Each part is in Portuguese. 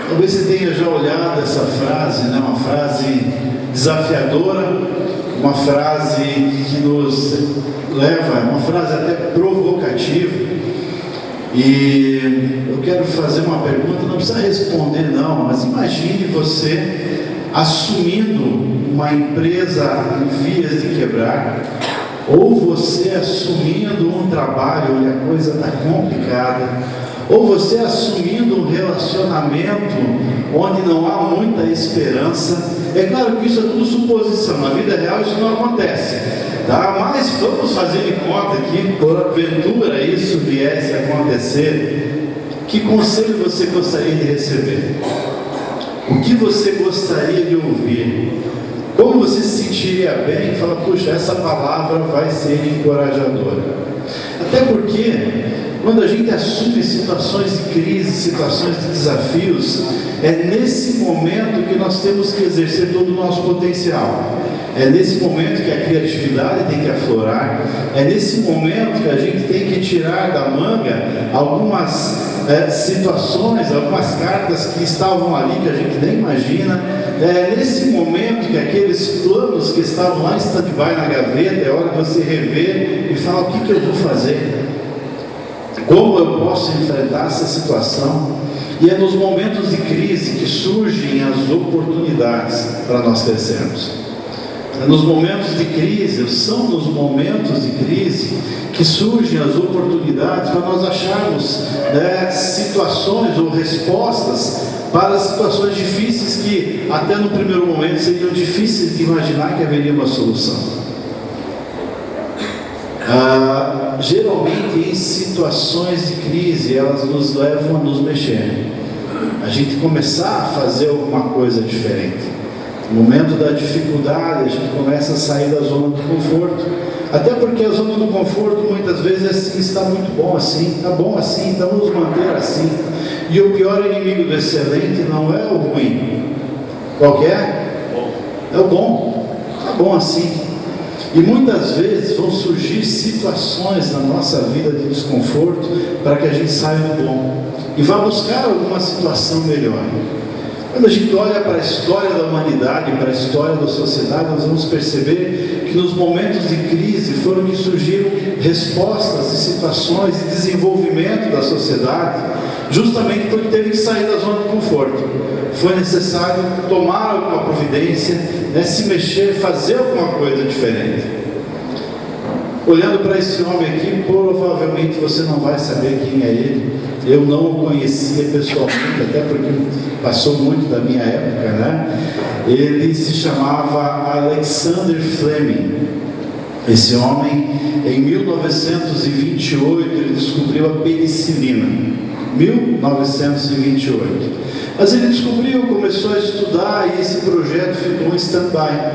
Talvez você tenha já olhado essa frase, né? Uma frase desafiadora, uma frase que nos leva, uma frase até provocativa. E eu quero fazer uma pergunta, não precisa responder não, mas imagine você assumindo uma empresa em vias de quebrar, ou você assumindo um trabalho onde a coisa está complicada, ou você assumindo um relacionamento onde não há muita esperança. É claro que isso é tudo suposição, na vida real isso não acontece, tá? Mas vamos fazer de conta que porventura isso viesse a acontecer. Que conselho você gostaria de receber? O que você gostaria de ouvir? Como você se sentiria bem e falar, puxa, essa palavra vai ser encorajadora? Até porque quando a gente assume situações de crise, situações de desafios, é nesse momento que nós temos que exercer todo o nosso potencial. É nesse momento que a criatividade tem que aflorar. É nesse momento que a gente tem que tirar da manga algumas situações, algumas cartas que estavam ali que a gente nem imagina. É nesse momento que aqueles planos que estavam lá em stand-by na gaveta, é hora de você rever e falar, o que eu vou fazer? Como eu posso enfrentar essa situação? E é nos momentos de crise que surgem as oportunidades para nós crescermos. É nos momentos de crise, são nos momentos de crise que surgem as oportunidades para nós acharmos situações ou respostas para situações difíceis que até no primeiro momento seriam difíceis de imaginar que haveria uma solução. Geralmente em situações de crise elas nos levam a nos mexer, a gente começar a fazer alguma coisa diferente. No momento da dificuldade a gente começa a sair da zona do conforto, até porque a zona do conforto muitas vezes é assim, está muito bom assim, está bom assim, então vamos manter assim. E o pior inimigo do excelente não é o ruim. Qual que é? É o bom. Está bom assim. E muitas vezes vão surgir situações na nossa vida de desconforto para que a gente saia do bom e vá buscar alguma situação melhor. Quando a gente olha para a história da humanidade, para a história da sociedade, nós vamos perceber que nos momentos de crise foram que surgiram respostas e situações de desenvolvimento da sociedade, justamente porque teve que sair da zona de conforto. Foi necessário tomar alguma providência, se mexer, fazer alguma coisa diferente. Olhando para esse homem aqui, provavelmente você não vai saber quem é ele. Eu não o conhecia pessoalmente, até porque passou muito da minha época, né? Ele se chamava Alexander Fleming. Esse homem, em 1928, ele descobriu a penicilina. 1928. Mas ele descobriu, começou a estudar e esse projeto ficou em stand-by.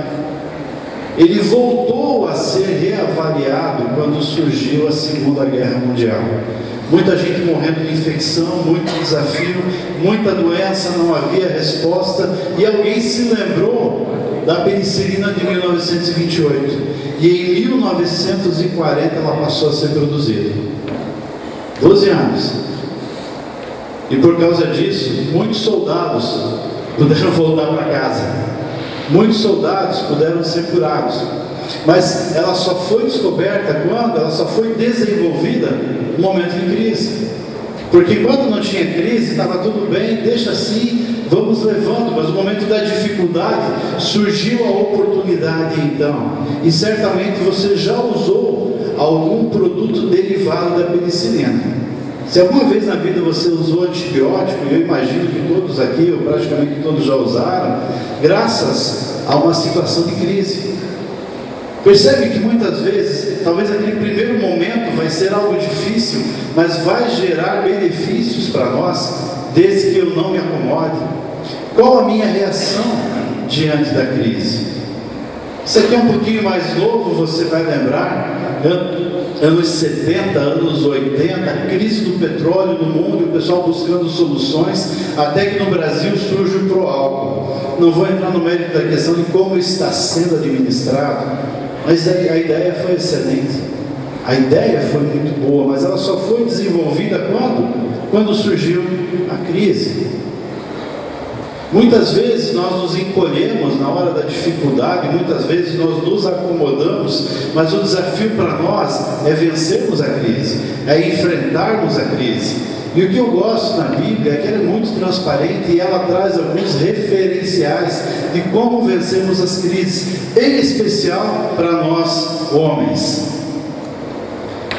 Ele voltou a ser reavaliado quando surgiu a Segunda Guerra Mundial. Muita gente morrendo de infecção, muito desafio, muita doença, não havia resposta, e alguém se lembrou da penicilina de 1928. E em 1940 ela passou a ser produzida. 12 anos. E por causa disso, muitos soldados puderam voltar para casa. Muitos soldados puderam ser curados. Mas ela só foi descoberta quando? Ela só foi desenvolvida no momento de crise. Porque enquanto não tinha crise, estava tudo bem, deixa assim, vamos levando. Mas no momento da dificuldade, surgiu a oportunidade então. E certamente você já usou algum produto derivado da penicilina. Se alguma vez na vida você usou antibiótico, e eu imagino que todos aqui, ou praticamente todos já usaram, graças a uma situação de crise. Percebe que muitas vezes, talvez aquele primeiro momento vai ser algo difícil, mas vai gerar benefícios para nós, desde que eu não me acomode. Qual a minha reação diante da crise? Isso aqui é um pouquinho mais novo, você vai lembrar, anos 70, anos 80, a crise do petróleo no mundo, o pessoal buscando soluções, até que no Brasil surge o Proálcool. Não vou entrar no mérito da questão de como está sendo administrado, mas a ideia foi excelente. A ideia foi muito boa, mas ela só foi desenvolvida quando surgiu a crise. Muitas vezes nós nos encolhemos na hora da dificuldade, muitas vezes nós nos acomodamos, mas o desafio para nós é vencermos a crise, é enfrentarmos a crise. E o que eu gosto na Bíblia é que ela é muito transparente e ela traz alguns referenciais de como vencermos as crises, em especial para nós homens.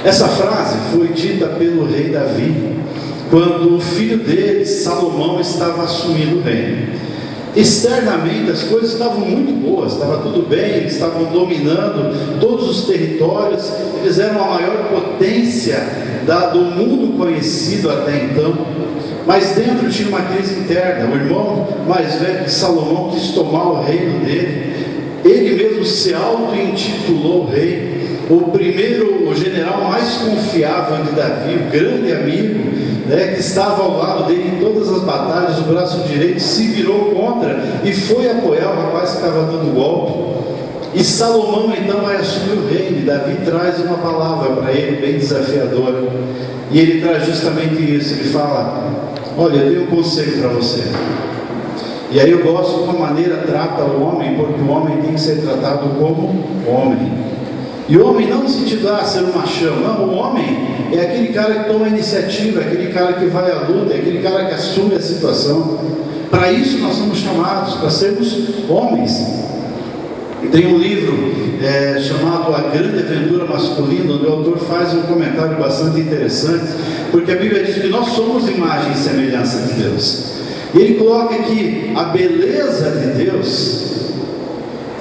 Essa frase foi dita pelo rei Davi, quando o filho dele, Salomão, estava assumindo o reino. Externamente as coisas estavam muito boas, estava tudo bem, eles estavam dominando todos os territórios, eles eram a maior potência do mundo conhecido até então. Mas dentro tinha uma crise interna. O irmão mais velho de Salomão quis tomar o reino dele, ele mesmo se auto-intitulou rei. O general mais confiável de Davi, o grande amigo, que estava ao lado dele em todas as batalhas, o braço direito se virou contra e foi apoiar o rapaz que estava dando golpe. E Salomão então vai assumir o reino. Davi traz uma palavra para ele bem desafiadora, e ele traz justamente isso. Ele fala: olha, eu tenho um conselho para você. E aí eu gosto de uma maneira trata o homem, porque o homem tem que ser tratado como homem. E o homem não no sentido de ser um machão, não. O homem é aquele cara que toma a iniciativa, é aquele cara que vai à luta, é aquele cara que assume a situação. Para isso nós somos chamados, para sermos homens. Tem um livro chamado A Grande Aventura Masculina, onde o autor faz um comentário bastante interessante, porque a Bíblia diz que nós somos imagem e semelhança de Deus. E ele coloca que a beleza de Deus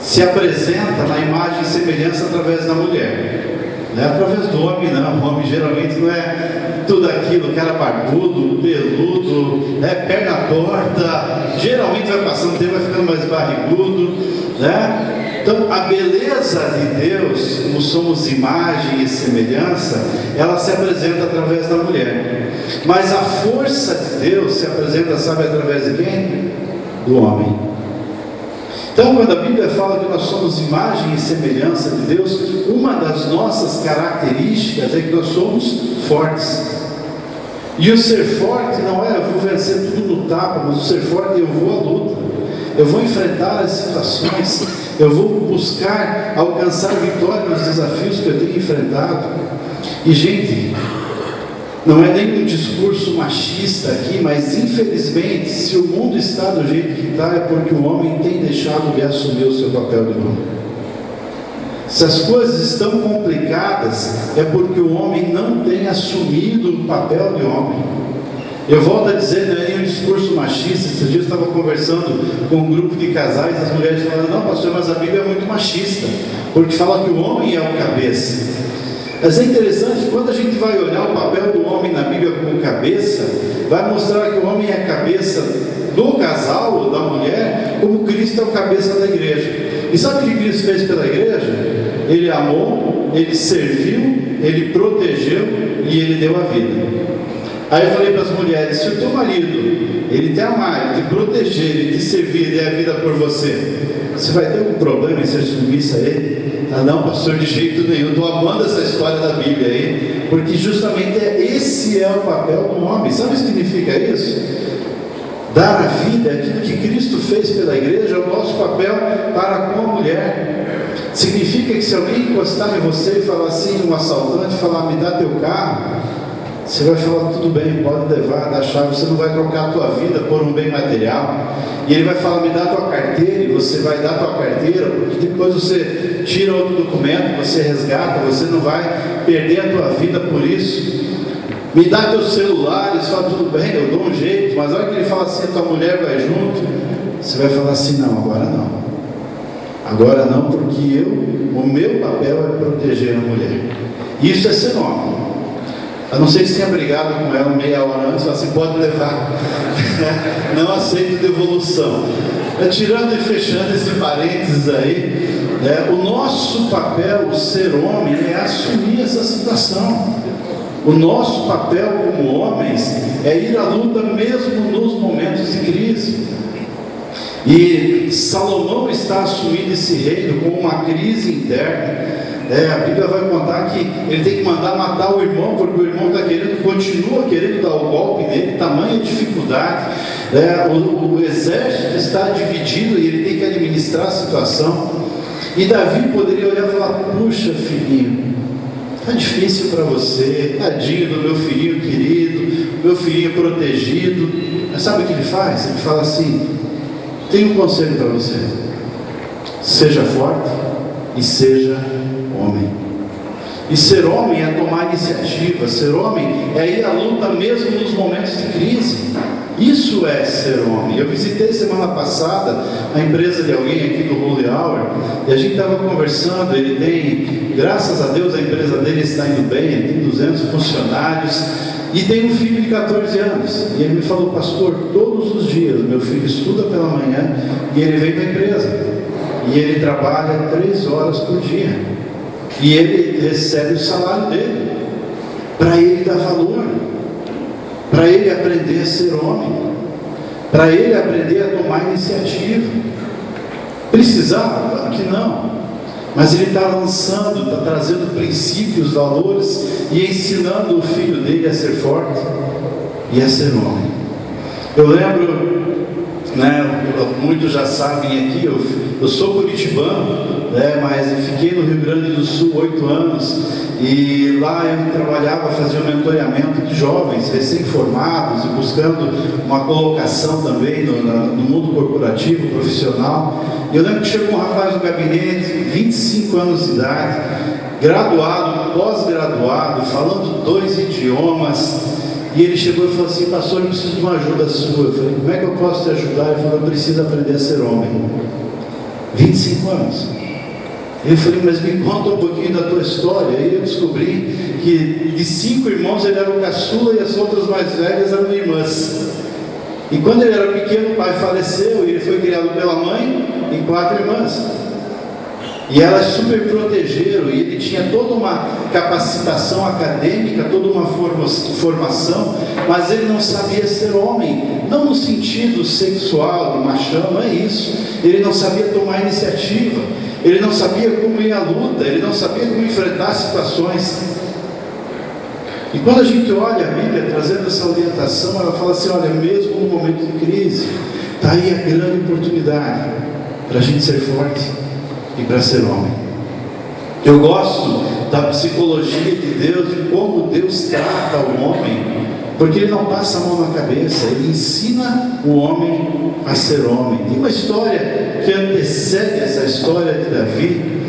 se apresenta na imagem e semelhança através da mulher, não é através do homem, não. O homem geralmente não é tudo aquilo, cara barbudo, peludo, perna torta, geralmente vai passando o tempo, vai ficando mais barrigudo, né? Então a beleza de Deus, como somos imagem e semelhança, ela se apresenta através da mulher. Mas a força de Deus se apresenta, sabe, através de quem? Do homem. Então, quando a Bíblia fala que nós somos imagem e semelhança de Deus, uma das nossas características é que nós somos fortes. E o ser forte não é eu vou vencer tudo no tapa, mas o ser forte é eu vou à luta, eu vou enfrentar as situações, eu vou buscar alcançar vitória nos desafios que eu tenho enfrentado. E gente, não é nem um discurso machista aqui, mas infelizmente, se o mundo está do jeito que está, é porque o homem tem deixado de assumir o seu papel de homem. Se as coisas estão complicadas, é porque o homem não tem assumido o papel de homem. Eu volto a dizer, não é nem um discurso machista. Esses dias eu estava conversando com um grupo de casais, as mulheres falaram: não, pastor, mas a Bíblia é muito machista, porque fala que o homem é o cabeça. Mas é interessante, quando a gente vai olhar o papel do homem na Bíblia como cabeça, vai mostrar que o homem é a cabeça do casal ou da mulher, como Cristo é o cabeça da igreja. E sabe o que Cristo fez pela igreja? Ele amou, ele serviu, ele protegeu e ele deu a vida. Aí eu falei para as mulheres: se o teu marido, ele te amar, ele te proteger, ele te servir, ele der a vida por você, você vai ter algum problema em ser submissa a ele? Ah, não, pastor, de jeito nenhum. Estou amando essa história da Bíblia aí, porque justamente esse é o papel do homem. Sabe o que significa isso? Dar a vida, aquilo que Cristo fez pela igreja, é o nosso papel para com a mulher. Significa que se alguém encostar em você e falar assim, um assaltante falar: me dá teu carro, você vai falar: tudo bem, pode levar, dá a chave. Você não vai trocar a tua vida por um bem material. E ele vai falar: me dá a tua carteira, e você vai dar a tua carteira, porque depois você tira outro documento, você resgata, você não vai perder a tua vida por isso. Me dá teu celular, e você fala: tudo bem, eu dou um jeito. Mas a hora que ele fala assim, a tua mulher vai junto, você vai falar assim: não, agora não. Agora não, porque o meu papel é proteger a mulher. Isso é ser homem. A não ser que você tenha brigado com ela meia hora antes, você pode levar. Não aceito devolução. Tirando e fechando esse parênteses aí, o nosso papel, o ser homem, é assumir essa situação. O nosso papel como homens é ir à luta mesmo nos momentos de crise. E Salomão está assumindo esse reino com uma crise interna. A Bíblia vai contar que ele tem que mandar matar o irmão, porque o irmão continua querendo dar o golpe nele, tamanha dificuldade. O exército está dividido e ele tem que administrar a situação. E Davi poderia olhar e falar: puxa, filhinho, está difícil para você, tadinho do meu filhinho querido, meu filhinho protegido. Mas sabe o que ele faz? Ele fala assim: tenho um conselho para você, seja forte e seja homem. E ser homem é tomar iniciativa, ser homem é ir à luta mesmo nos momentos de crise. Isso é ser homem. Eu visitei semana passada a empresa de alguém aqui do Holy Hour, e a gente estava conversando. Ele tem, graças a Deus, a empresa dele está indo bem, ele tem 200 funcionários, e tem um filho de 14 anos. E ele me falou: pastor, todos os dias meu filho estuda pela manhã e ele vem para a empresa, e ele trabalha 3 horas por dia, e ele recebe o salário dele. Para ele dar valor, para ele aprender a ser homem, para ele aprender a tomar iniciativa. Precisava? Claro que não. Mas ele está lançando, está trazendo princípios, valores, e ensinando o filho dele a ser forte e a ser homem. Eu lembro, muitos já sabem aqui, eu sou curitibano, mas fiquei no Rio Grande do Sul 8 anos, e lá eu trabalhava, fazia um mentoreamento de jovens recém-formados e buscando uma colocação também no mundo corporativo, profissional. E eu lembro que chegou um rapaz no gabinete, 25 anos de idade, graduado, pós-graduado, falando 2 idiomas, e ele chegou e falou assim: pastor, eu preciso de uma ajuda sua. Eu falei: como é que eu posso te ajudar? Ele falou: eu preciso aprender a ser homem. 25 anos. Eu falei: mas me conta um pouquinho da tua história. Aí eu descobri que de 5 irmãos ele era o caçula e as outras mais velhas eram irmãs. E quando ele era pequeno, o pai faleceu e ele foi criado pela mãe e 4 irmãs. E elas super protegeram, e ele tinha toda uma capacitação acadêmica, toda uma formação, mas ele não sabia ser homem, não no sentido sexual, de machão, não é isso. Ele não sabia tomar iniciativa, ele não sabia como ir à luta, ele não sabia como enfrentar situações. E quando a gente olha a Bíblia trazendo essa orientação, ela fala assim: olha, mesmo no momento de crise, está aí a grande oportunidade para a gente ser forte e para ser homem. Eu gosto da psicologia de Deus, de como Deus trata o homem, porque ele não passa a mão na cabeça, ele ensina o homem a ser homem. Tem uma história que antecede essa história de Davi.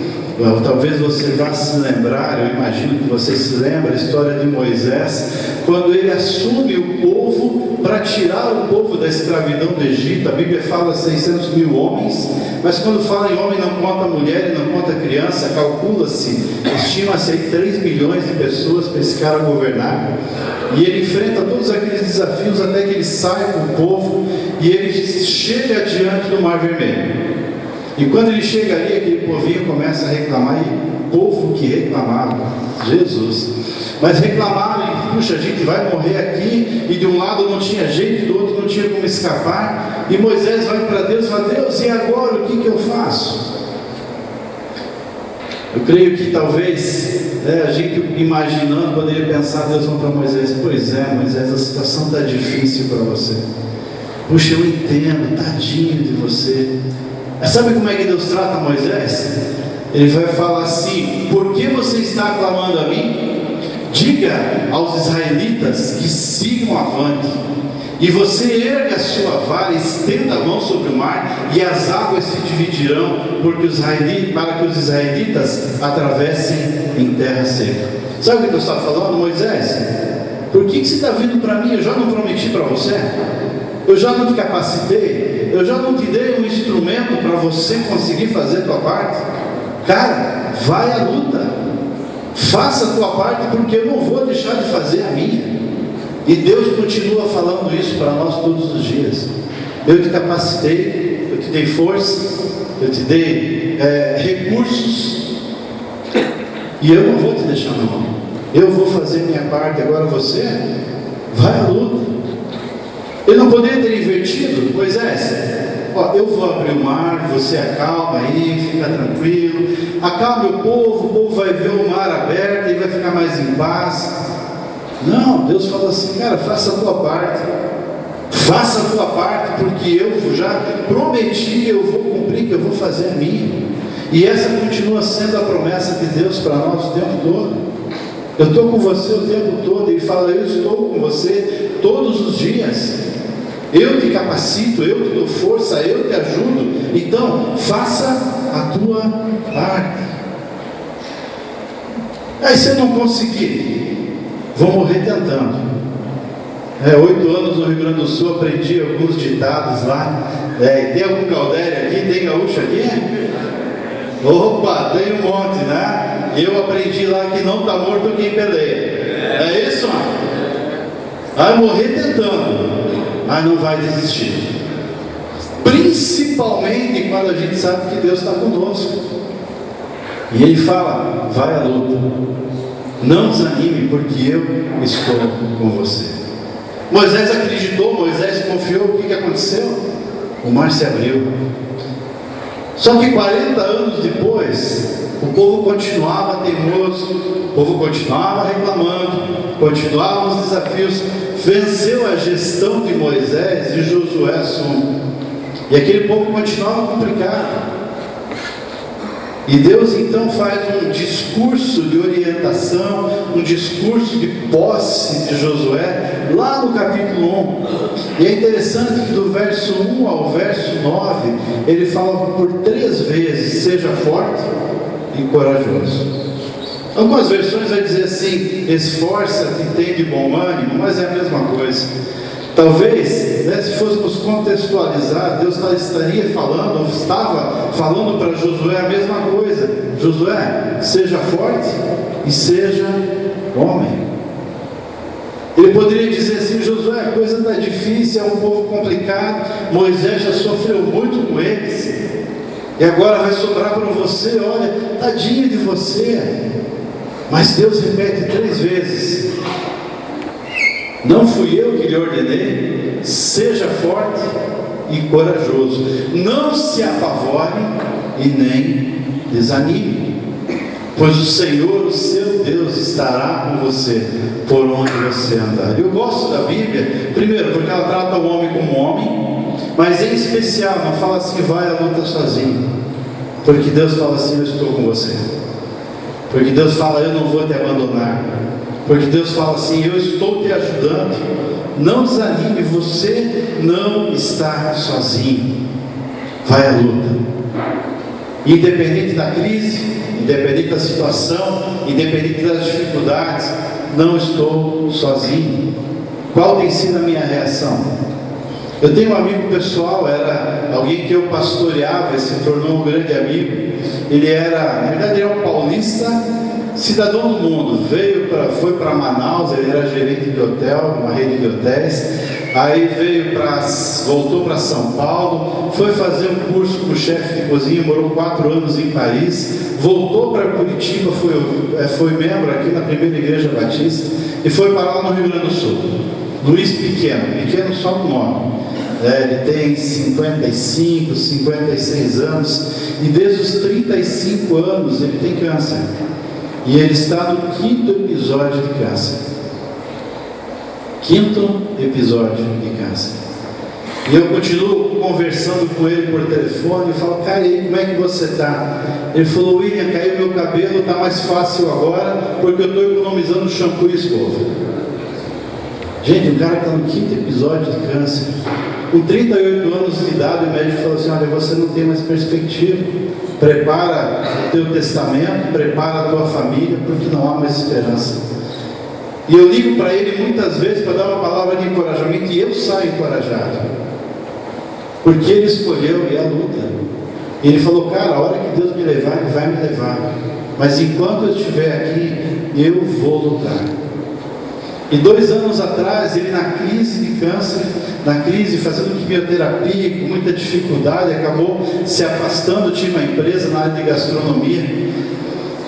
Talvez você vá se lembrar, eu imagino que você se lembra, a história de Moisés, quando ele assume o povo para tirar o povo da escravidão do Egito. A Bíblia fala 600 mil homens, mas quando fala em homem não conta mulher e não conta criança, calcula-se, estima-se aí 3 milhões de pessoas para esse cara governar. E ele enfrenta todos aqueles desafios até que ele sai com o povo e ele chega diante do Mar Vermelho. E quando ele chega ali, aquele povinho começa a reclamar, e o povo que reclamava, Jesus, mas reclamaram, e puxa, a gente vai morrer aqui, e de um lado não tinha jeito, do outro não tinha como escapar, e Moisés vai para Deus e fala: Deus, e agora o que eu faço? Eu creio que talvez a gente imaginando poderia pensar: Deus vai para Moisés: pois é, Moisés, a situação está difícil para você, puxa, eu entendo, tadinho de você. Mas sabe como é que Deus trata Moisés? Ele vai falar assim: por que você está clamando a mim? Diga aos israelitas que sigam avante, e você erga a sua vara, estenda a mão sobre o mar, e as águas se dividirão, para que os israelitas atravessem em terra seca. Sabe o que Deus está falando, Moisés? Por que você está vindo para mim? Eu já não prometi para você? Eu já não te capacitei? Eu já não te dei um instrumento para você conseguir fazer a tua parte? Cara, vai à luta, faça a tua parte, porque eu não vou deixar de fazer a minha. E Deus continua falando isso para nós todos os dias: eu te capacitei, eu te dei força, eu te dei recursos, e eu não vou te deixar na mão, eu vou fazer minha parte. Agora você vai à luta. Ele não poderia ter invertido: Moisés, eu vou abrir o mar, você acalma aí, fica tranquilo, acalme o povo vai ver o mar aberto e vai ficar mais em paz. Não, Deus fala assim: cara, faça a tua parte, Faça a tua parte, porque eu já prometi, eu vou cumprir, que eu vou fazer a minha. E essa continua sendo a promessa de Deus para nós o tempo todo. Eu estou com você o tempo todo. Ele fala: eu estou com você todos os dias. Eu te capacito, eu te dou força, eu te ajudo. Então, faça a tua parte. Aí se eu não conseguir, vou morrer tentando. 8 anos no Rio Grande do Sul, aprendi alguns ditados lá. Tem algum Galdério aqui? Tem gaúcho aqui? Opa, tem um monte, né? Eu aprendi lá que não está morto quem peleia. É isso, mano? Vai morrer tentando, mas não vai desistir. Principalmente quando a gente sabe que Deus está conosco. E Ele fala: vai à luta, não desanime, porque eu estou com você. Moisés acreditou, Moisés confiou. O que aconteceu? O mar se abriu. Só que 40 anos depois, o povo continuava teimoso, o povo continuava reclamando, continuavam os desafios. Venceu a gestão de Moisés e Josué assume. E aquele povo continuava complicado. E Deus então faz um discurso de orientação, um discurso de posse de Josué, lá no capítulo 1. E é interessante que do verso 1 ao verso 9, ele fala por 3 vezes: seja forte e corajoso. Algumas versões vai dizer assim: esforça-te e tem de bom ânimo, mas é a mesma coisa. Talvez, se fôssemos contextualizar, Deus estaria falando, ou estava falando para Josué a mesma coisa: Josué, seja forte e seja homem. Ele poderia dizer assim: Josué, a coisa está difícil, é um povo complicado, Moisés já sofreu muito com eles, e agora vai sobrar para você, olha, tadinho de você. Mas Deus repete 3 vezes: não fui eu que lhe ordenei, seja forte e corajoso, não se apavore e nem desanime, pois o Senhor, o seu Deus, estará com você por onde você andar. Eu gosto da Bíblia, primeiro, porque ela trata o homem como homem, mas em especial não fala assim: vai à luta sozinho, porque Deus fala assim: eu estou com você. Porque Deus fala: eu não vou te abandonar. Porque Deus fala assim: eu estou te ajudando. Não desanime, você não está sozinho. Vai à luta. Independente da crise, independente da situação, independente das dificuldades, não estou sozinho. Qual tem sido a minha reação? Eu tenho um amigo pessoal, era alguém que eu pastoreava e se tornou um grande amigo. Ele era, na verdade, ele era um paulista, cidadão do mundo. Foi para Manaus, ele era gerente de hotel, uma rede de hotéis. Aí voltou para São Paulo, foi fazer um curso com o chefe de cozinha, morou 4 anos em Paris, voltou para Curitiba, foi membro aqui na primeira igreja batista e foi para lá no Rio Grande do Sul. Luiz Pequeno só no nome. Ele tem 55, 56 anos e desde os 35 anos ele tem câncer. E ele está no 5º episódio de câncer. 5º episódio de câncer. E eu continuo conversando com ele por telefone e falo: cara, e aí, como é que você está? Ele falou: William, caiu meu cabelo, está mais fácil agora, porque eu estou economizando shampoo e escova. Gente, o cara está no 5º episódio de câncer. Com 38 anos de idade, o médico falou assim: olha, você não tem mais perspectiva. Prepara o teu testamento, prepara a tua família, porque não há mais esperança. E eu ligo para ele muitas vezes para dar uma palavra de encorajamento, e eu saio encorajado, porque ele escolheu ir à luta. E ele falou: cara, a hora que Deus me levar, Ele vai me levar, mas enquanto eu estiver aqui, eu vou lutar. E 2 anos atrás, ele na crise de câncer, fazendo quimioterapia, com muita dificuldade, acabou se afastando, tinha uma empresa na área de gastronomia.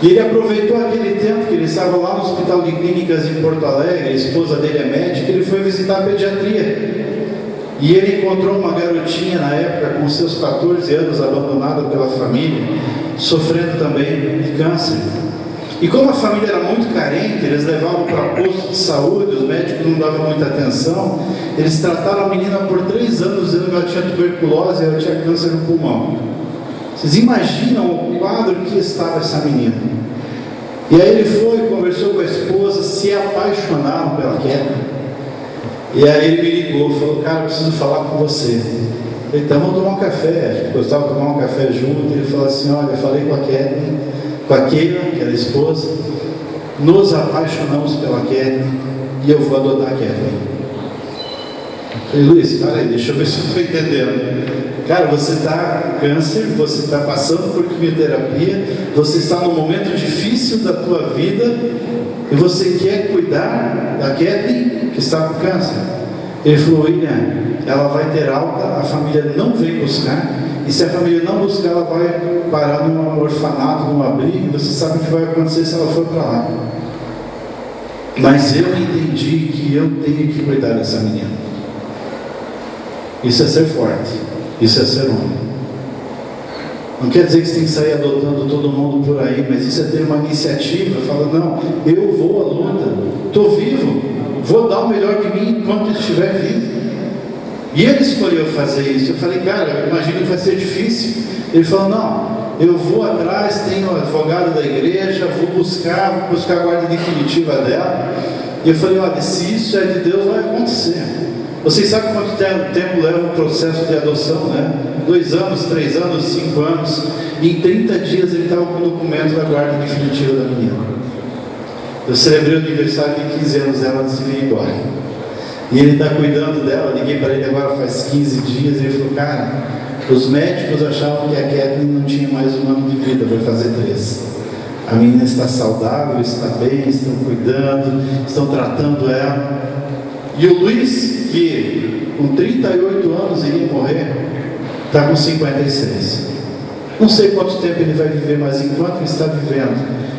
E ele aproveitou aquele tempo que ele estava lá no Hospital de Clínicas em Porto Alegre, a esposa dele é médica, ele foi visitar a pediatria. E ele encontrou uma garotinha na época, com seus 14 anos, abandonada pela família, sofrendo também de câncer. E como a família era muito carente, eles levavam para posto de saúde, os médicos não davam muita atenção, eles trataram a menina por 3 anos, dizendo que ela tinha tuberculose e ela tinha câncer no pulmão. Vocês imaginam o quadro que estava essa menina? E aí ele foi, conversou com a esposa, se apaixonaram pela Kathleen. E aí ele me ligou, falou: cara, eu preciso falar com você. Eu falei: então vamos tomar um café. A gente gostava de tomar um café junto. Ele falou assim: olha, eu falei com a Kathleen, com a Keila, que era a esposa, nos apaixonamos pela Kathleen e eu vou adotar a Kathleen. Eu falei: Luiz, para aí, deixa eu ver se eu estou entendendo. Cara, você está com câncer, você está passando por quimioterapia, você está num momento difícil da tua vida e você quer cuidar da Kathleen, que está com câncer. Ele falou: William, ela vai ter alta, a família não vem buscar, e se a família não buscar, ela vai parar num orfanato, num abrigo, você sabe o que vai acontecer se ela for para lá. Mas eu entendi que eu tenho que cuidar dessa menina. Isso é ser forte, isso é ser homem. Não quer dizer que você tem que sair adotando todo mundo por aí, mas isso é ter uma iniciativa, fala: não, eu vou à luta, estou vivo, vou dar o melhor de mim enquanto estiver vivo. E ele escolheu fazer isso. Eu falei: cara, eu imagino que vai ser difícil. Ele falou: não, eu vou atrás, tenho um advogado da igreja, vou buscar a guarda definitiva dela. E eu falei: olha, se isso é de Deus, vai acontecer. Vocês sabem quanto tempo leva o processo de adoção, né? 2 anos, 3 anos, 5 anos. E em 30 dias ele estava com o documento da guarda definitiva da menina. Eu celebrei o aniversário de 15 anos dela antes de vir embora. E ele está cuidando dela. Liguei para ele agora faz 15 dias e ele falou: cara, os médicos achavam que a Kathleen não tinha mais 1 ano de vida, vai fazer 3. A menina está saudável, está bem, estão cuidando, estão tratando ela. E o Luiz, que com 38 anos iria morrer, está com 56. Não sei quanto tempo ele vai viver, mas enquanto ele está vivendo,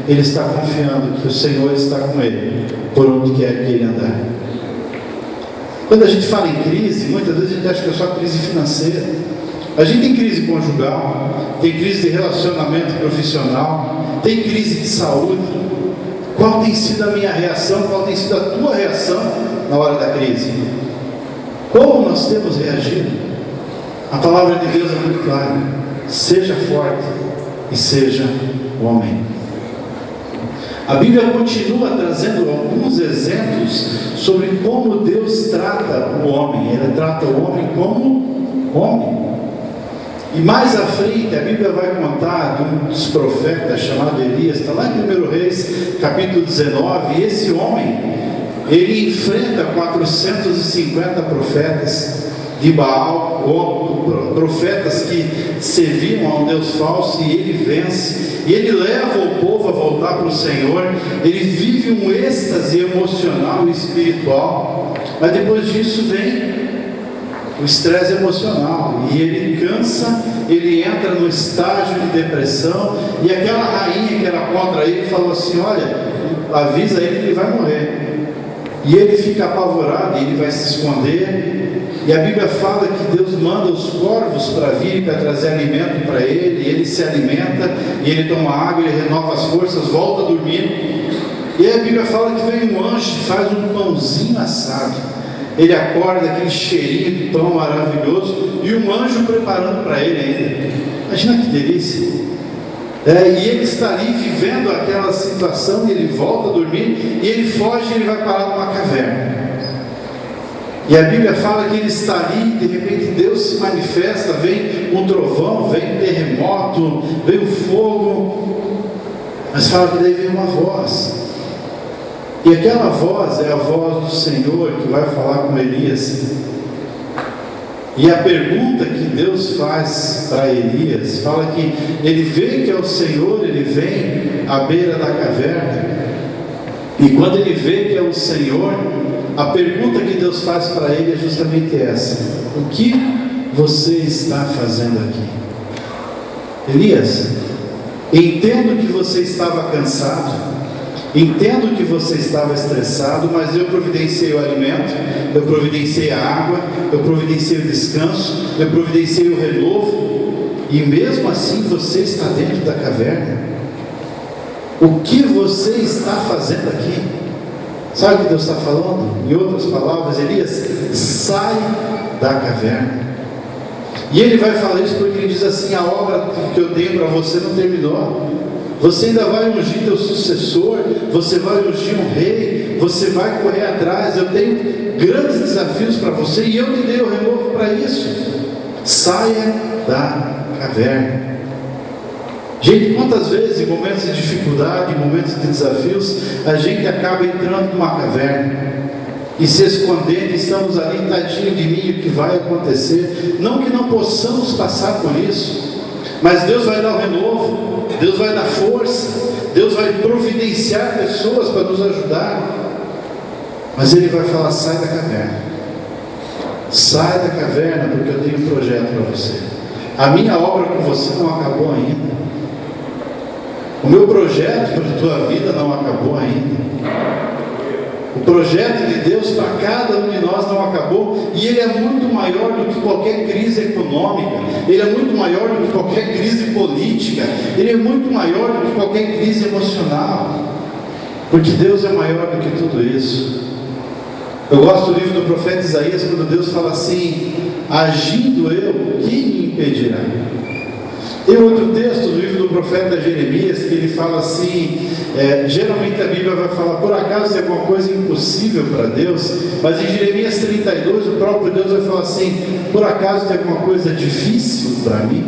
ele está confiando que o Senhor está com ele, por onde quer que ele andar. Quando a gente fala em crise, muitas vezes a gente acha que é só crise financeira. A gente tem crise conjugal, tem crise de relacionamento profissional, tem crise de saúde. Qual tem sido a minha reação? Qual tem sido a tua reação na hora da crise? Como nós temos reagido? A palavra de Deus é muito clara: seja forte e seja homem. A Bíblia continua trazendo alguns exemplos sobre como Deus trata o homem. Ele trata o homem como homem. E mais à frente, a Bíblia vai contar de um dos profetas chamado Elias, está lá em 1 Reis, capítulo 19, e esse homem, ele enfrenta 450 profetas de Baal, ou profetas que serviam a um Deus falso, e ele vence, e ele leva o povo a voltar para o Senhor. Ele vive um êxtase emocional e espiritual, mas depois disso vem o estresse emocional, e ele cansa, ele entra no estágio de depressão, e aquela rainha que era contra ele falou assim: olha, avisa ele que ele vai morrer. E ele fica apavorado, e ele vai se esconder, e a Bíblia fala que Deus manda os corvos para vir, para trazer alimento para ele, e ele se alimenta, e ele toma água, ele renova as forças, volta a dormir. E aí a Bíblia fala que vem um anjo e faz um pãozinho assado. Ele acorda, aquele cheirinho de pão maravilhoso, e um anjo preparando para ele ainda. Imagina que delícia. E ele está ali vivendo aquela situação, e ele volta a dormir, e ele foge, e ele vai parar numa caverna. E a Bíblia fala que ele está ali, e de repente Deus se manifesta, vem um trovão, vem um terremoto, vem um fogo, mas fala que daí vem uma voz. E aquela voz é a voz do Senhor que vai falar com Elias. E a pergunta que Deus faz para Elias, fala que ele vê que é o Senhor, ele vem à beira da caverna, e quando ele vê que é o Senhor, a pergunta que Deus faz para ele é justamente essa: o que você está fazendo aqui? Elias, entendo que você estava cansado, entendo que você estava estressado, mas eu providenciei o alimento, eu providenciei a água, eu providenciei o descanso, eu providenciei o renovo, e mesmo assim você está dentro da caverna. O que você está fazendo aqui? Sabe o que Deus está falando? Em outras palavras, Elias, sai da caverna. E ele vai falar isso porque ele diz assim: a obra que eu tenho para você não terminou. Você ainda vai ungir teu sucessor, você vai ungir um rei, você vai correr atrás. Eu tenho grandes desafios para você e eu te dei o renovo para isso. Saia da caverna. Gente, quantas vezes em momentos de dificuldade, em momentos de desafios, a gente acaba entrando numa caverna e se escondendo, estamos ali, tadinho de mim, o que vai acontecer? Não que não possamos passar por isso, mas Deus vai dar o renovo, Deus vai dar força, Deus vai providenciar pessoas para nos ajudar, mas Ele vai falar: sai da caverna, sai da caverna, porque eu tenho um projeto para você. A minha obra com você não acabou ainda. O meu projeto para a tua vida não acabou ainda. O projeto de Deus para cada um de nós não acabou, e ele é muito maior do que qualquer crise econômica, ele é muito maior do que qualquer crise política, ele é muito maior do que qualquer crise emocional, porque Deus é maior do que tudo isso. Eu gosto do livro do profeta Isaías, quando Deus fala assim: agindo eu, quem me impedirá? Tem outro texto do livro do profeta Jeremias que ele fala assim, geralmente a Bíblia vai falar: por acaso tem alguma coisa impossível para Deus? Mas em Jeremias 32 o próprio Deus vai falar assim: por acaso tem alguma coisa difícil para mim?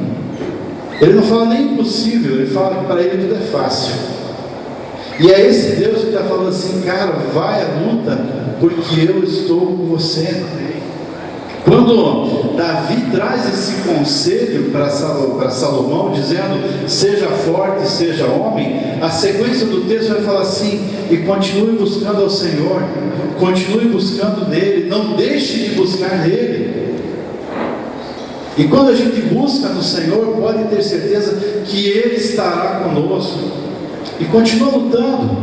Ele não fala nem impossível, ele fala que para ele tudo é fácil. E é esse Deus que está falando assim: cara, vai à luta, porque eu estou com você. Quando Davi traz esse conselho para Salomão, dizendo: seja forte, seja homem, a sequência do texto vai falar assim: e continue buscando ao Senhor, continue buscando nele, não deixe de buscar nele. E quando a gente busca no Senhor, pode ter certeza que Ele estará conosco. E continua lutando.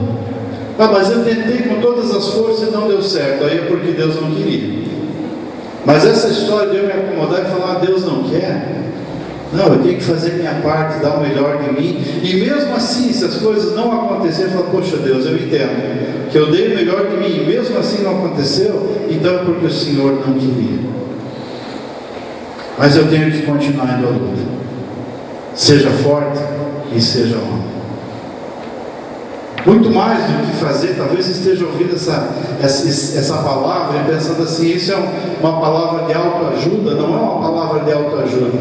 Ah, mas eu tentei com todas as forças e não deu certo. Aí é porque Deus não queria. Mas essa história de eu me acomodar e falar: Deus não quer, não, eu tenho que fazer minha parte, dar o melhor de mim, e mesmo assim, se as coisas não acontecerem, eu falo: poxa Deus, eu entendo que eu dei o melhor de mim, e mesmo assim não aconteceu, então é porque o Senhor não queria. Mas eu tenho que continuar indo à luta. Seja forte e seja homem. Muito mais do que fazer, talvez você esteja ouvindo essa palavra e pensando assim: isso é uma palavra de autoajuda. Não é uma palavra de autoajuda,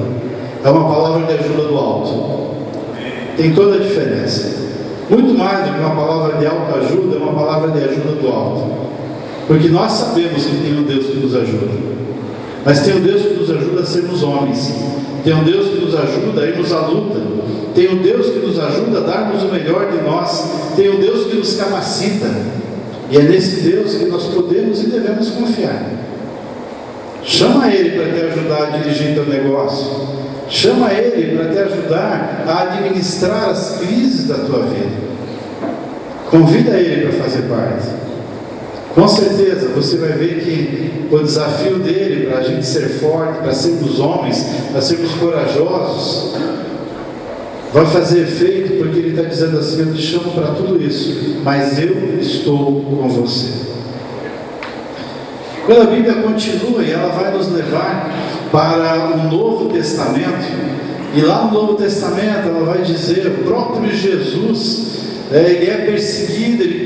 é uma palavra de ajuda do alto. Tem toda a diferença. Muito mais do que uma palavra de autoajuda, é uma palavra de ajuda do alto. Porque nós sabemos que tem um Deus que nos ajuda, mas tem um Deus que nos ajuda a sermos homens, tem um Deus que nos ajuda a irmos à luta, tem um Deus que nos ajuda a darmos o melhor de nós, tem um Deus que nos capacita, e é nesse Deus que nós podemos e devemos confiar. Chama Ele para te ajudar a dirigir teu negócio, chama Ele para te ajudar a administrar as crises da tua vida, convida Ele para fazer parte. Com certeza você vai ver que o desafio dele para a gente ser forte, para sermos homens, para sermos corajosos, vai fazer efeito, porque ele está dizendo assim: eu te chamo para tudo isso, mas eu estou com você. Quando a Bíblia continua, e ela vai nos levar para o Novo Testamento, e lá no Novo Testamento ela vai dizer: o próprio Jesus, ele é perseguido, ele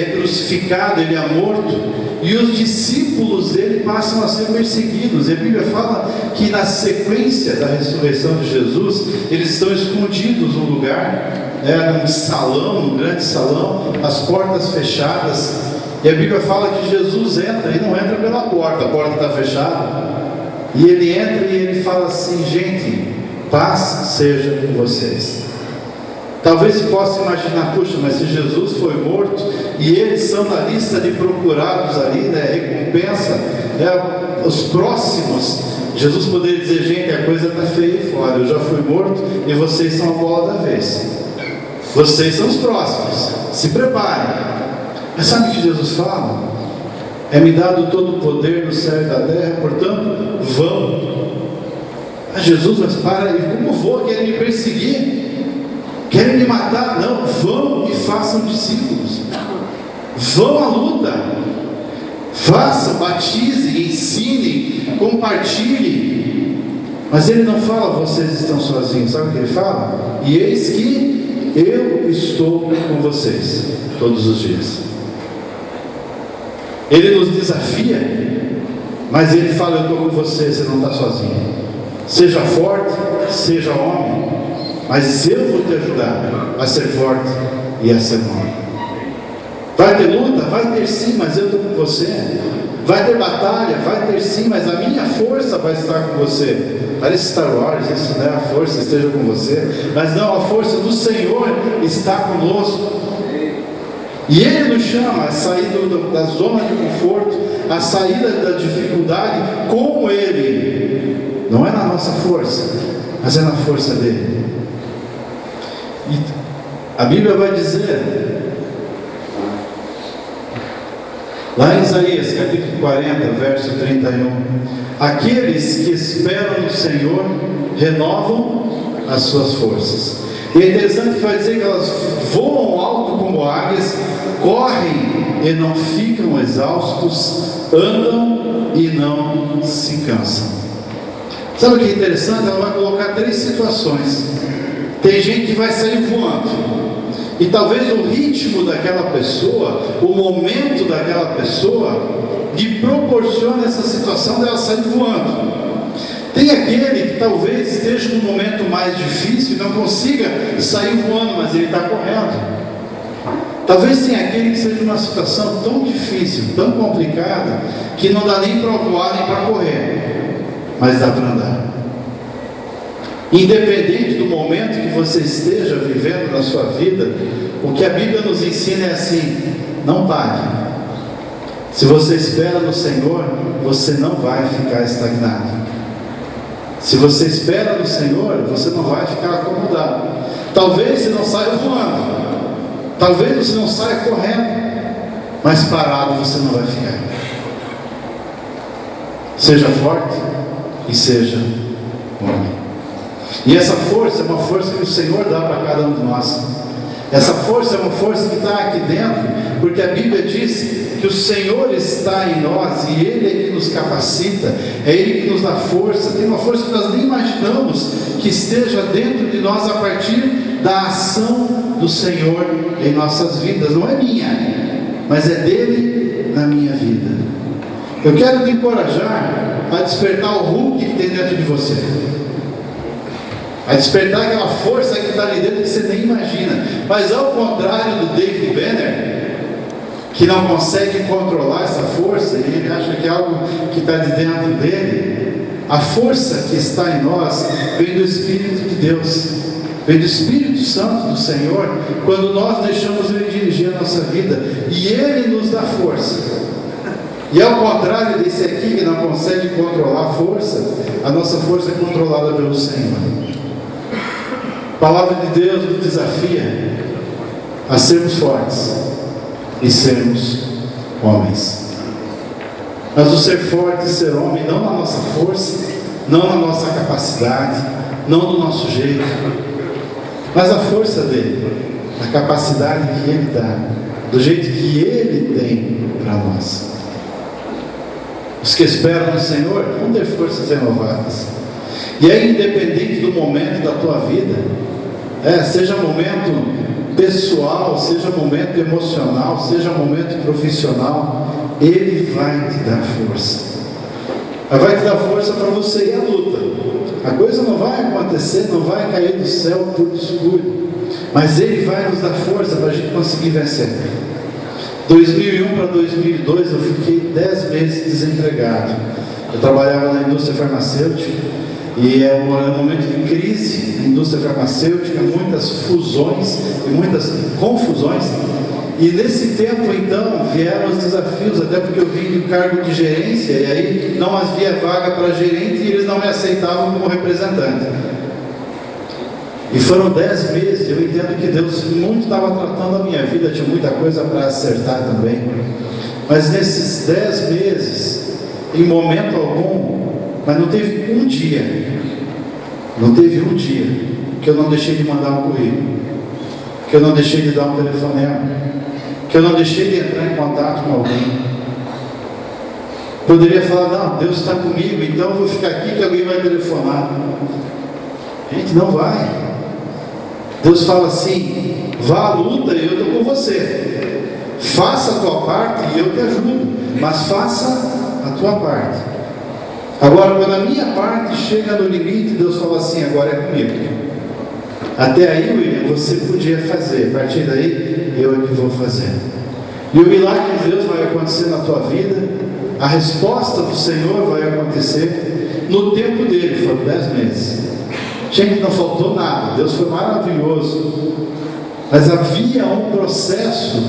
é crucificado, ele é morto, e os discípulos dele passam a ser perseguidos. E a Bíblia fala que na sequência da ressurreição de Jesus, eles estão escondidos num lugar, num salão, num grande salão, as portas fechadas, e a Bíblia fala que Jesus entra, e não entra pela porta, a porta está fechada, e ele entra e ele fala assim: gente, paz seja com vocês. Talvez você possa imaginar: puxa, mas se Jesus foi morto e eles são na lista de procurados ali, recompensa, os próximos, Jesus poderia dizer: gente, a coisa está feia aí fora, eu já fui morto e vocês são a bola da vez, vocês são os próximos, se preparem. Mas sabe o que Jesus fala? É-me dado todo o poder no céu e da terra, portanto, vão. Jesus, mas para, e como vou? Querem me perseguir? Querem me matar? Não, vão e façam discípulos. Vão à luta. Façam, batizem, ensinem, compartilhem. Mas ele não fala, vocês estão sozinhos. Sabe o que ele fala? E eis que eu estou com vocês todos os dias. Ele nos desafia, mas ele fala, eu estou com você, você não está sozinho. Seja forte, seja homem, mas eu vou te ajudar a ser forte e a ser homem. Vai ter luta? Vai ter sim, mas eu estou com você. Vai ter batalha? Vai ter sim, mas a minha força vai estar com você. Parece Star Wars, isso, né? A força esteja com você. Mas não, a força do Senhor está conosco. E Ele nos chama a sair da zona de conforto, a saída da dificuldade com Ele. Não é na nossa força, mas é na força dEle. E a Bíblia vai dizer, lá em Isaías capítulo 40, verso 31, aqueles que esperam no Senhor renovam as suas forças. E é interessante que vai dizer que elas voam alto como águias, correm e não ficam exaustos, andam e não se cansam. Sabe o que é interessante? Ela vai colocar 3 situações. Tem gente que vai sair voando, e talvez o ritmo daquela pessoa, o momento daquela pessoa, lhe proporcione essa situação dela sair voando. Tem aquele que talvez esteja num momento mais difícil e não consiga sair voando, mas ele está correndo. Talvez tenha aquele que seja numa situação tão difícil, tão complicada, que não dá nem para voar nem para correr, mas dá para andar. Independente do momento que você esteja vivendo na sua vida, o que a Bíblia nos ensina é assim: não pare. Se você espera no Senhor, você não vai ficar estagnado. Se você espera no Senhor, você não vai ficar acomodado. Talvez você não saia voando, talvez você não saia correndo, mas parado você não vai ficar. Seja forte e seja homem. E essa força é uma força que o Senhor dá para cada um de nós. Essa força é uma força que está aqui dentro, porque a Bíblia diz que o Senhor está em nós, e Ele é que nos capacita, é Ele que nos dá força. Tem uma força que nós nem imaginamos que esteja dentro de nós a partir da ação do Senhor em nossas vidas. Não é minha, mas é dele na minha vida. Eu quero te encorajar a despertar o Hulk que tem dentro de você, a despertar aquela força que está ali dentro que você nem imagina. Mas ao contrário do David Banner, que não consegue controlar essa força, e ele acha que é algo que está de dentro dele, a força que está em nós vem do Espírito de Deus, vem do Espírito Santo do Senhor, quando nós deixamos Ele dirigir a nossa vida, e Ele nos dá força. E ao contrário desse aqui que não consegue controlar a força, a nossa força é controlada pelo Senhor. A palavra de Deus nos desafia a sermos fortes e sermos homens. Mas o ser forte e ser homem não na nossa força, não na nossa capacidade, não do nosso jeito, mas a força dele, a capacidade que ele dá, do jeito que ele tem para nós. Os que esperam no Senhor vão ter forças renovadas. E aí, independente do momento da tua vida, seja momento pessoal, seja momento emocional, seja momento profissional, Ele vai te dar força. Ele vai te dar força para você ir à luta. A coisa não vai acontecer, não vai cair do céu por descuido, mas Ele vai nos dar força para a gente conseguir vencer. 2001 para 2002 eu fiquei 10 meses desempregado. Eu trabalhava na indústria farmacêutica, e é um momento de crise na indústria farmacêutica, muitas fusões e muitas confusões. E nesse tempo então vieram os desafios, até porque eu vim do cargo de gerência, e aí não havia vaga para gerente e eles não me aceitavam como representante. E foram 10 meses, eu entendo que Deus muito estava tratando a minha vida, tinha muita coisa para acertar também. Mas nesses 10 meses, em momento algum, mas não teve um dia que eu não deixei de mandar um currículo. que eu não deixei de dar um telefonema, que eu não deixei de entrar em contato com alguém. Poderia falar, não, Deus está comigo, então eu vou ficar aqui que alguém vai telefonar. Gente, não vai. Deus fala assim, vá à luta e eu estou com você. Faça a tua parte e eu te ajudo, mas faça a tua parte. Agora, quando a minha parte chega no limite, Deus fala assim, agora é comigo. Até aí, William, você podia fazer, a partir daí, eu é que vou fazer. E o milagre de Deus vai acontecer na tua vida, a resposta do Senhor vai acontecer no tempo dele, foram 10 meses. Gente, não faltou nada, Deus foi maravilhoso, mas havia um processo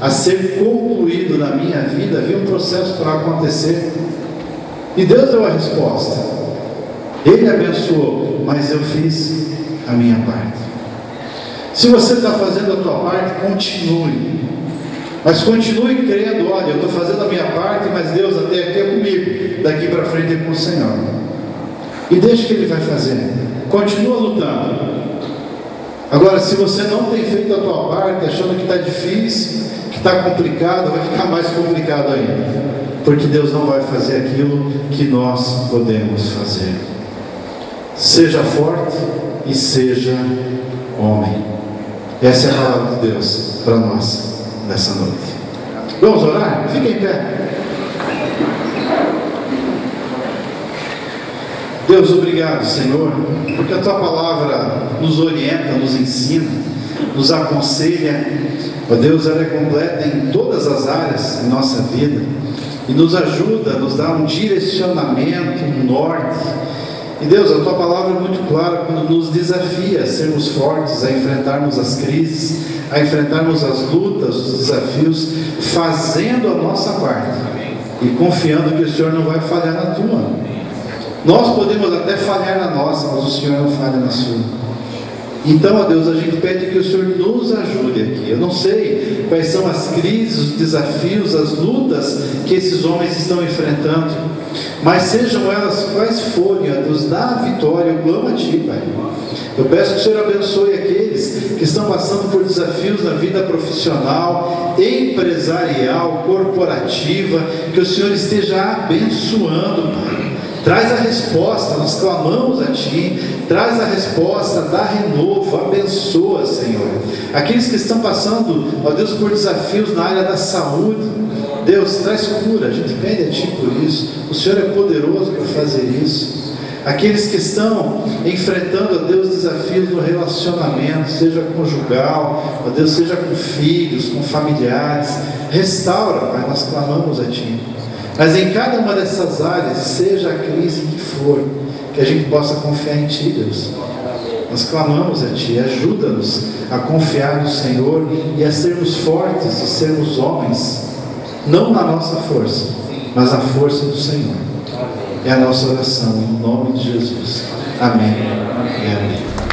a ser concluído na minha vida, havia um processo para acontecer, e Deus deu a resposta, Ele abençoou, mas eu fiz a minha parte. Se você está fazendo a tua parte, continue, mas continue crendo, olha, eu estou fazendo a minha parte, mas Deus até aqui é comigo, daqui para frente é com o Senhor, e deixa que Ele vai fazer, continua lutando. Agora, se você não tem feito a tua parte, achando que está difícil, que está complicado, vai ficar mais complicado ainda, porque Deus não vai fazer aquilo que nós podemos fazer. Seja forte e seja homem. Essa é a palavra de Deus para nós nessa noite. Vamos orar? Fica em pé. Deus, obrigado, Senhor, porque a tua palavra nos orienta, nos ensina, nos aconselha. Ó Deus, ela é completa em todas as áreas de nossa vida e nos ajuda, nos dá um direcionamento, um norte. E Deus, a tua palavra é muito clara quando nos desafia a sermos fortes, a enfrentarmos as crises, a enfrentarmos as lutas, os desafios, fazendo a nossa parte e confiando que o Senhor não vai falhar na tua. Nós podemos até falhar na nossa, mas o Senhor não falha na sua. Então, ó Deus, a gente pede que o Senhor nos ajude aqui. Eu não sei quais são as crises, os desafios, as lutas que esses homens estão enfrentando, mas sejam elas quais forem, ó Deus, dá a vitória. Eu clamo a Ti, Pai. Eu peço que o Senhor abençoe aqueles que estão passando por desafios na vida profissional, empresarial, corporativa, que o Senhor esteja abençoando, Pai. Traz a resposta, nós clamamos a Ti, traz a resposta, dá renovo, abençoa, Senhor. Aqueles que estão passando, ó Deus, por desafios na área da saúde, Deus, traz cura, a gente pede a Ti por isso, o Senhor é poderoso para fazer isso. Aqueles que estão enfrentando, ó Deus, desafios no relacionamento, seja conjugal, ó Deus, seja com filhos, com familiares, restaura, Pai, nós clamamos a Ti. Mas em cada uma dessas áreas, seja a crise que for, que a gente possa confiar em Ti, Deus. Nós clamamos a Ti, ajuda-nos a confiar no Senhor e a sermos fortes e sermos homens, não na nossa força, mas na força do Senhor. É a nossa oração, em nome de Jesus. Amém e amém.